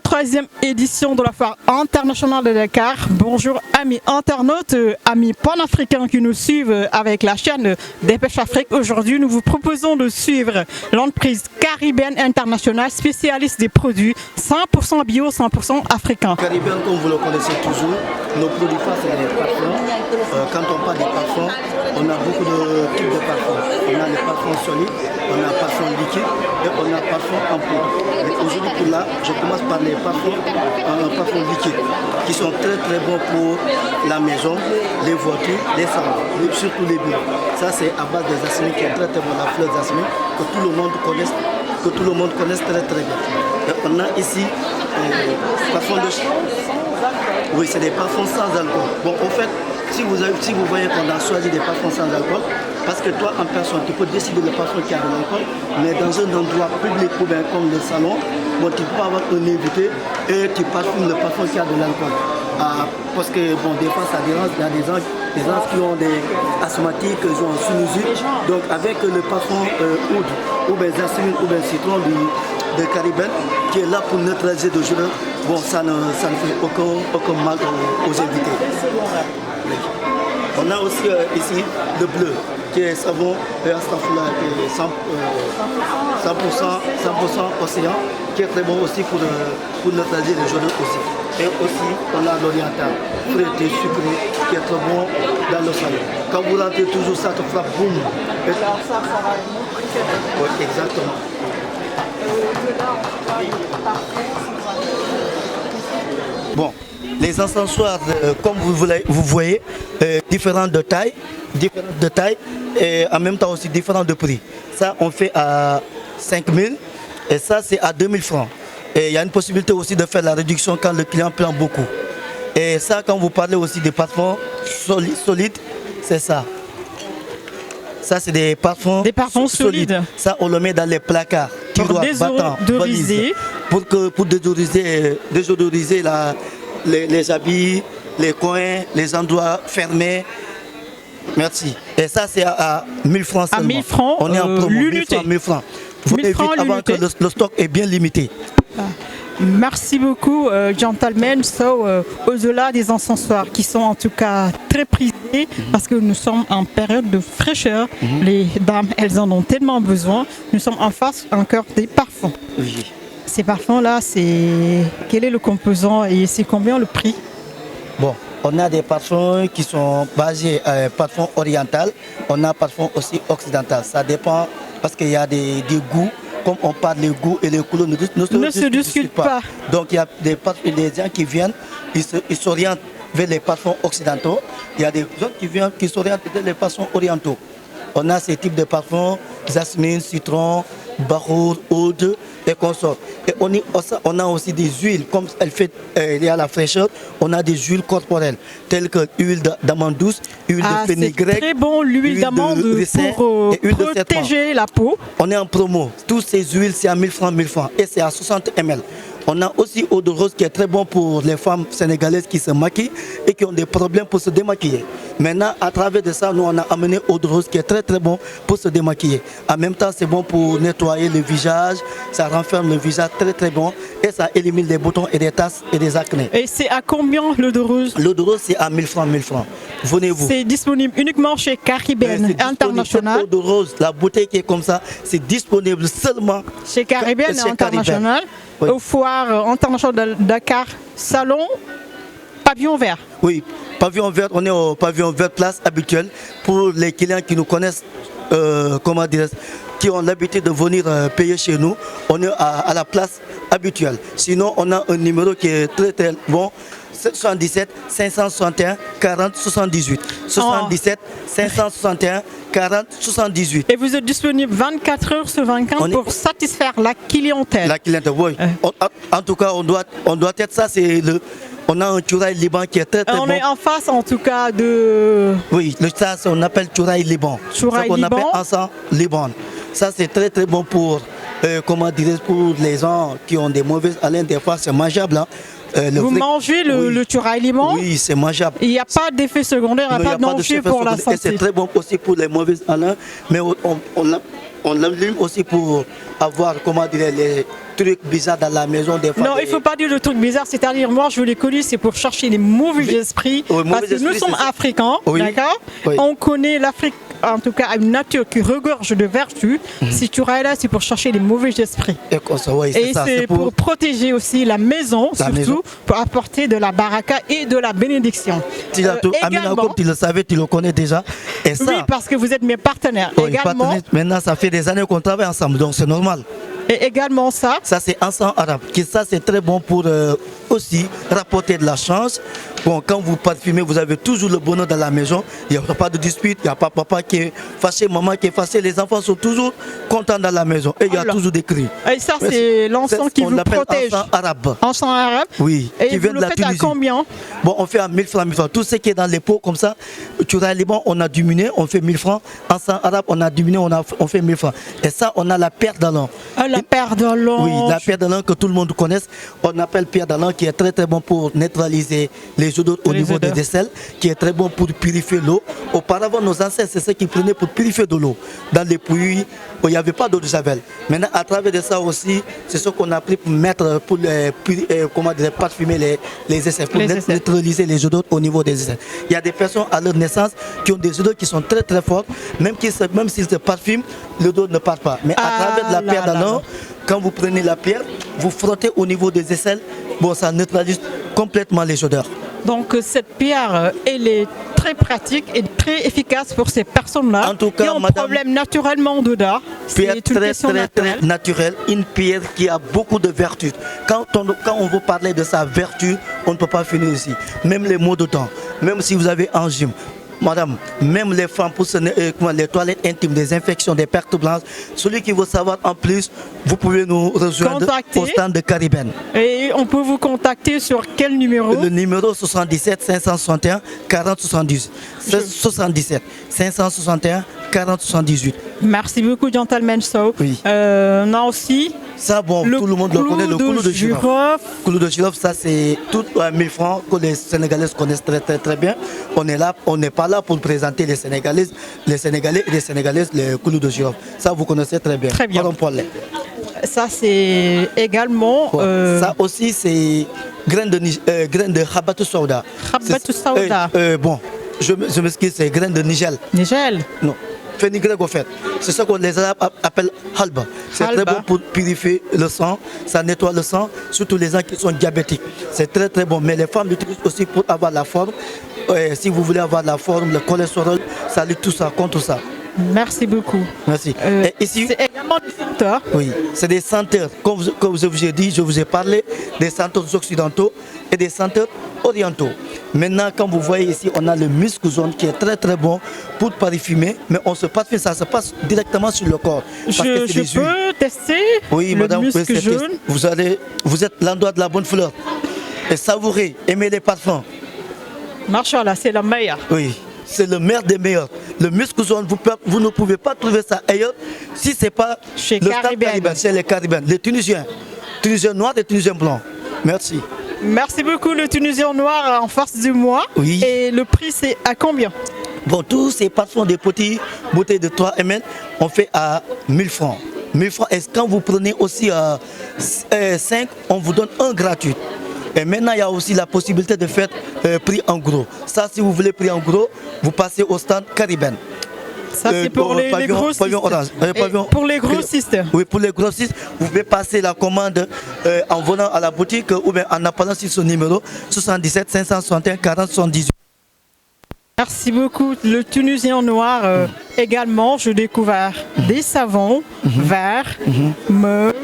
Troisième édition de la foire internationale de Dakar. Bonjour amis internautes, amis panafricains qui nous suivent avec la chaîne Dépêche Afrique. Aujourd'hui, nous vous proposons de suivre l'entreprise Caribbean International, spécialiste des produits 100% bio, 100% africains. Caribbean, comme vous le connaissez toujours, nos produits phares, c'est les parfums. Quand on parle des parfums, on a beaucoup de types de parfums. On a les parfums solides, on a parfums liquides et on a parfums en poudre. Aujourd'hui, pour là, je commence par les parfums liquides qui sont très très bons pour la maison, les voitures, les salons, surtout les bureaux. Ça, c'est à base des jasmines qui est très très bon, la fleur de jasmine que tout le monde connaisse très très bien. Et on a ici parfums de... Oui, c'est des parfums sans alcool. Bon, en fait, si vous voyez qu'on a choisi des parfums sans alcool, parce que toi, en personne, tu peux décider le parfum qui a de l'alcool, mais dans un endroit public ou bien comme le salon, bon, tu peux avoir un invité et tu parfumes le parfum qui a de l'alcool. Parce que, bon, des fois, ça dérange. Il y a des gens qui ont des asthmatiques, qui ont un sinusite. Donc, avec le parfum oud, ou bien jasmine, ou bien citron de Caribbean, qui est là pour neutraliser de jus, bon, ça ne fait aucun mal aux invités. On a aussi ici le bleu, qui est savon et 100% océan, qui est très bon aussi pour neutraliser les jauneurs aussi. Et aussi, on a l'oriental, frais et sucré, qui est très bon dans le salon. Quand vous rentrez toujours, ça te frappe, boum. Et... Alors ça va être mon préféré. Oui, exactement. Bon, les encensoirs, comme vous voyez, différents de taille et en même temps aussi différents de prix. Ça, on fait à 5 000 et ça, c'est à 2 000 francs. Et il y a une possibilité aussi de faire la réduction quand le client prend beaucoup. Et ça, quand vous parlez aussi des parfums solides, c'est ça. Ça, c'est des parfums solides. Ça, on le met dans les placards. Pour désodoriser. Pour désodoriser les habits, les coins, les endroits fermés. Merci. Et ça, c'est à 1000 francs seulement. À 1000 francs, on est en promo, 1000 francs. Venez vite avant que le stock est bien limité. Merci beaucoup, gentlemen. Au-delà des encensoirs qui sont en tout cas très prisés, parce que nous sommes en période de fraîcheur, les dames, elles en ont tellement besoin. Nous sommes en face encore des parfums. Oui. Ces parfums-là, quel est le composant et c'est combien le prix? Bon, on a des parfums qui sont basés parfum oriental, on a parfum aussi occidental. Ça dépend parce qu'il y a des goûts. Comme on parle, les goûts et les couleurs ne se discutent pas. Donc il y a des gens qui viennent, ils s'orientent vers les parfums occidentaux. Il y a des autres qui s'orientent vers les parfums orientaux. On a ces types de parfums, jasmine, citron, baroud, oud et consorts. Et on a aussi des huiles, comme il y a la fraîcheur, on a des huiles corporelles, telles que l'huile d'amande douce, huile de fenugrec. C'est très bon l'huile d'amande pour protéger la peau. On est en promo. Toutes ces huiles, c'est à 1000 francs et c'est à 60 ml. On a aussi eau de rose qui est très bon pour les femmes sénégalaises qui se maquillent et qui ont des problèmes pour se démaquiller. Maintenant, à travers de ça, nous on a amené eau de rose qui est très très bon pour se démaquiller. En même temps, c'est bon pour nettoyer le visage, ça renferme le visage très très bon et ça élimine les boutons et des tasses et des acnés. Et c'est à combien l'eau de rose? L'eau de rose, c'est à 1000 francs. Venez-vous. C'est disponible uniquement chez Caribbean International. L'eau de rose, la bouteille qui est comme ça, c'est disponible seulement chez Caribbean International. Oui. Au foire international de Dakar, salon, pavillon vert. Oui, pavillon vert, on est au pavillon vert place habituelle pour les clients qui nous connaissent, qui ont l'habitude de venir payer chez nous. On est à la place habituelle. Sinon, on a un numéro qui est très très bon. 77 561 40 78. 77 561 40 78. Et vous êtes disponible 24 heures sur 24 pour satisfaire la clientèle. La clientèle, oui. En tout cas, on doit être ça, c'est On a un Chouraï Liban qui est très très On bon. est en face en tout cas de Oui, ça on appelle Chouraï Liban. Chouraï Ça qu'on Liban. appelle ensemble Liban. Ça c'est très très bon pour, comment dire, pour les gens qui ont des mauvaises haleines. Des fois c'est mangeable. Hein. Vous mangez le Chouraï Liban? Oui, c'est mangeable. Il n'y a pas d'effet secondaire, il n'y a pas de danger pour la santé. Et c'est très bon aussi pour les mauvaises haleines. Mais on l'allume aussi pour avoir, comment dire, les trucs bizarres dans la maison. Des fois, non, il ne faut pas dire le truc bizarre. C'est-à-dire, moi, je l'ai connu, c'est pour chercher les mauvais esprits. Oui, parce que nous sommes africains, oui. d'accord? Oui. On connaît l'Afrique, en tout cas, une nature qui regorge de vertus. Si tu es là, c'est pour chercher les mauvais esprits. Et c'est pour protéger aussi la maison, surtout pour apporter de la baraka et de la bénédiction. Amina, comme tu le savais, tu le connais déjà. Et ça, oui, parce que vous êtes mes partenaires. Également, maintenant, ça fait des années qu'on travaille ensemble, donc c'est normal. Et également ça. Ça c'est encens arabe. Ça c'est très bon pour aussi rapporter de la chance. Bon, quand vous parfumez, vous avez toujours le bonheur dans la maison. Il n'y a pas de dispute, il n'y a pas papa qui est fâché, maman qui est fâché. Les enfants sont toujours contents dans la maison. Et il y a toujours des cris. Et ça c'est l'encens qui vous protège. Encens arabe. Encens arabe. Oui. Et qui vous vient le de la faites Tunisie. À combien? Bon, on fait à 1000 francs, 1000 francs. Tout ce qui est dans les pots comme ça, Chouraï Liban, on a diminué, on fait 1000 francs. Encens arabe, on a diminué, on fait 1000 francs. Et ça, on a la pierre d'Allan. Ah, la pierre d'Allan. Oui, la pierre d'Allan que tout le monde connaît. On appelle pierre d'Allan qui est très très bon pour neutraliser les odeurs au niveau des aisselles, qui est très bon pour purifier l'eau. Auparavant, nos ancêtres, c'est ce qu'ils prenaient pour purifier de l'eau. Dans les puits, il n'y avait pas d'eau de javel. Maintenant, à travers de ça aussi, c'est ce qu'on a pris pour mettre, pour parfumer les aisselles, pour neutraliser les odeurs au niveau des aisselles. Il y a des personnes à leur naissance qui ont des odeurs qui sont très très fortes, même s'ils se parfument, l'odeur ne part pas. Mais à travers de la pierre d'Allan, quand vous prenez la pierre, vous frottez au niveau des aisselles, bon, ça neutralise complètement les odeurs. Donc cette pierre, elle est très pratique et très efficace pour ces personnes-là qui ont un problème naturellement d'odeur. Pierre très naturelle, une pierre qui a beaucoup de vertus. Quand on veut parler de sa vertu, on ne peut pas finir ici. Même les maux de dents, même si vous avez un gym. Madame, même les femmes pour les toilettes intimes, des infections, des pertes blanches, celui qui veut savoir en plus, vous pouvez nous rejoindre au stand de Caribène. Et on peut vous contacter sur quel numéro? Le numéro 77 561 40 78. 77 561 40 78. Merci beaucoup, Gentleman Show. Oui. On a aussi. Ça, bon, tout le monde le connaît, le clou de girofle. Clou de girofle, ça c'est tout 1000 francs que les Sénégalais connaissent très très très bien. On est là, on n'est pas là pour présenter les Sénégalais et les Sénégalaises, les clous de girofle. Ça, vous connaissez très bien. Très bien. Pardon, ça c'est également. Ça aussi c'est graines de Habatou Sauda. Habatou Sauda. Bon, je m'excuse, c'est graines de Nigel. Nigel. Non. Fenugrec au fait. C'est ça qu'on les Arabes appellent halba. C'est très bon pour purifier le sang, ça nettoie le sang, surtout les gens qui sont diabétiques. C'est très très bon. Mais les femmes l'utilisent aussi pour avoir la forme. Si vous voulez avoir la forme, le cholestérol, ça lutte tout ça, contre ça. Merci beaucoup. Merci. Ici, c'est également des senteurs. Oui, c'est des senteurs. Comme je vous ai dit, je vous ai parlé des senteurs occidentaux et des senteurs orientaux. Maintenant, quand vous voyez ici, on a le musc jaune qui est très très bon pour parfumer, mais on se parfume, ça se passe directement sur le corps. Je peux tester? Oui, madame, musc jaune. Vous êtes l'endroit de la bonne fleur. Et savourez, aimez les parfums. Machallah, c'est la meilleure. Oui. C'est le meilleur des meilleurs. Le musc jaune, vous ne pouvez pas trouver ça ailleurs si ce n'est pas chez le Caribène, chez les Caribéens, les Tunisiens noirs et Tunisiens blancs. Merci. Merci beaucoup, le Tunisien noir en face du mois. Oui. Et le prix, c'est à combien? Bon, tous ces parfums des petites bouteilles de 3 ml, on fait à 1000 francs. 1000 francs. Et quand vous prenez aussi 5, on vous donne un gratuit. Et maintenant, il y a aussi la possibilité de faire prix en gros. Ça, si vous voulez prix en gros, vous passez au stand Caribène. Ça, c'est pour les grossistes. Pour les grossistes. Oui, pour les grossistes, vous pouvez passer la commande en venant à la boutique ou bien en appelant sur ce numéro 77 561 40 78. Merci beaucoup. Le Tunisien noir également, je découvre des savons verts, mauve,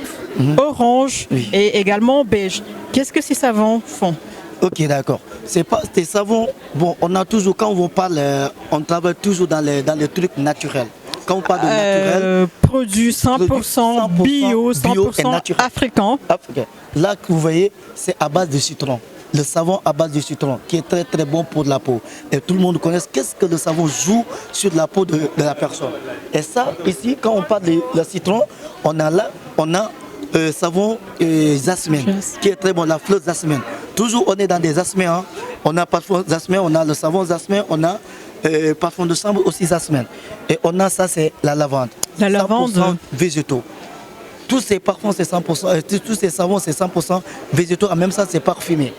orange et également beige. Qu'est-ce que ces savons font? Ok, d'accord. C'est pas des savons. Bon, on a toujours, quand on parle, on travaille toujours dans les trucs naturels. Quand on parle de naturel, produits 100% bio, 100% africain. Là que vous voyez, c'est à base de citron. le savon à base de citron, qui est très très bon pour la peau. Et tout le monde connaît qu'est-ce que le savon joue sur la peau de la personne. Et ça, ici, quand on parle de le citron, on a savon jasmine, qui est très bon, la fleur jasmine. Toujours on est dans des jasmines, hein. On a parfum jasmin, on a le savon jasmin, on a parfum de chambre aussi jasmine. Et on a ça, c'est la lavande. La lavande 100% végétaux. Tous ces parfums, c'est 100%, tous ces savons, c'est 100% végétaux, en même temps, c'est parfumé.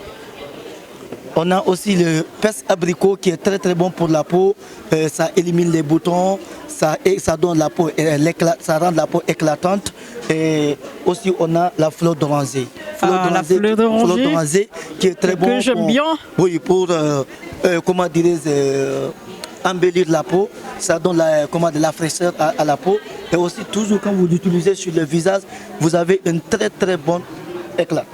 On a aussi le peste abricot qui est très très bon pour la peau. Ça élimine les boutons, ça donne la peau, ça rend la peau éclatante. Et aussi on a la fleur d'oranger. La fleur d'oranger qui est très bon. Que j'aime bien. Oui, pour comment dirais-je, embellir la peau. Ça donne de la fraîcheur à la peau. Et aussi toujours quand vous l'utilisez sur le visage, vous avez un très très bon éclat.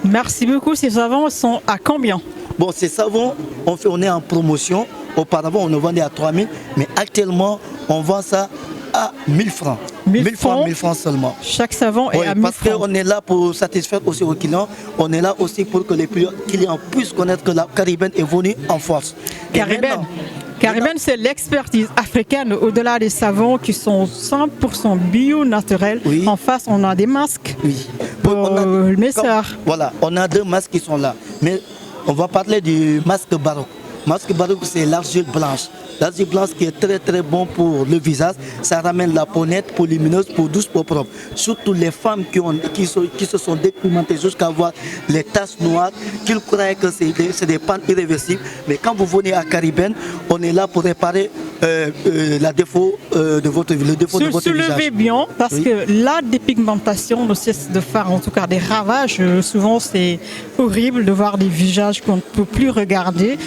Merci beaucoup. Ces savons sont à combien? Bon, ces savons, on est en promotion. Auparavant, on le vendait à 3 000, mais actuellement, on vend ça à 1 000 francs. 1 000 francs seulement. Chaque savon est à 1 000 francs. Parce qu'on est là pour satisfaire aussi aux clients. On est là aussi pour que les clients puissent connaître que la Caribbean est venue en force. Caribbean, c'est l'expertise africaine au-delà des savons qui sont 100% bio-naturels. Oui. En face, on a des masques. Oui. Voilà, on a 2 masques qui sont là. Mais on va parler du masque baroque. Masque baroque, c'est l'argile blanche. L'argile blanche qui est très très bon pour le visage. Ça ramène la peau nette, peau lumineuse, peau douce, peau propre. Surtout les femmes qui se sont dépigmentées jusqu'à avoir les taches noires, qu'ils croient que c'est des pannes irréversibles. Mais quand vous venez à Caribbean, on est là pour réparer le défaut de votre visage. Soulevez bien, parce que la dépigmentation ne cesse de faire en tout cas des ravages. Souvent, c'est horrible de voir des visages qu'on ne peut plus regarder.